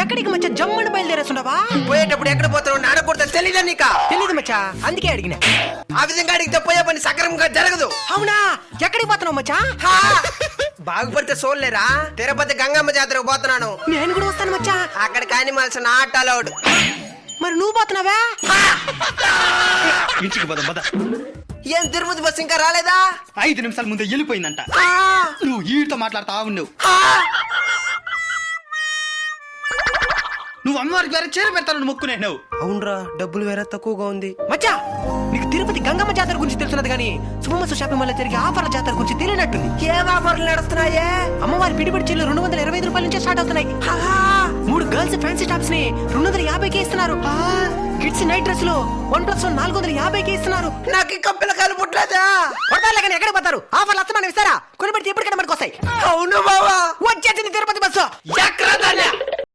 ఎక్కడికి మచ్చా జమ్మని బయలుదేరేస్తుండవా? పోయేటప్పుడు ఎక్కడ పోతావు అడగకూడదు తెలీదా నీకా? తెలీదు మచ్చా, అందుకే అడిగిన. ఆ విధంగా అడిగితే పోయే పని సక్రమంగా జరగదు. అవునా, ఎక్కడికి పోతున్నావు మచ్చా? హా! బాగుపడితే సోల్లేరా, తిరుపతి గంగమ్మ జాతరకు పోతున్నాను. నేను కూడా వస్తాను మచ్చా. అక్కడికి యానిమల్స్ నాట్ అలౌడ్. మరి నువ్వు పోతున్నావా? ఇంటికి పద పద. ఏం తిరుపతి బస్సు ఇంకా రాలేదా? 5 నిమిషాల ముందే వెళ్ళిపోయిందంట. ఆ! నువ్వు వీడితో మాట్లాడుతా ఉన్నావు. ఆ! నువ్వు అమ్మవారికి వేరే చీర పెడతాను మొక్కునేవు. అవునరా, డబ్బులు వేరే తక్కువగా ఉంది. మచ్చా, నీకు తిరుపతి గంగమ్మ జాతర గురించి తెలుసున్నది కానీ శుభమస్సు షాపింగ్ మాల్ తిరిగి ఆఫర్ల జాతర గురించి తెలియనట్టుంది. ఏం ఆఫర్లు నడుస్తున్నాయే? అమ్మవారి పిడిపడి చీరలు 225 రూపాయల నుంచే స్టార్ట్ అవుతున్నాయి. 3 గర్ల్స్ ఫ్యాన్సీ టాప్స్ ని 250కే ఇస్తున్నారు. కిడ్స్ నైట్ డ్రెస్ లో 1+1 450కే ఇస్తున్నారు. నాకు ఇంకా పిల్లకాయలు పుట్టలేదా? కొడతారులే కానీ ఎక్కడ పోతారు? ఆఫర్లు అస్తమానం ఇస్తారా? కొనిపెడితే ఎప్పటికైనా మనకు వస్తాయి. అవును బావా, వచ్చేసింది తిరుపతి బస్సు. ఎక్కడ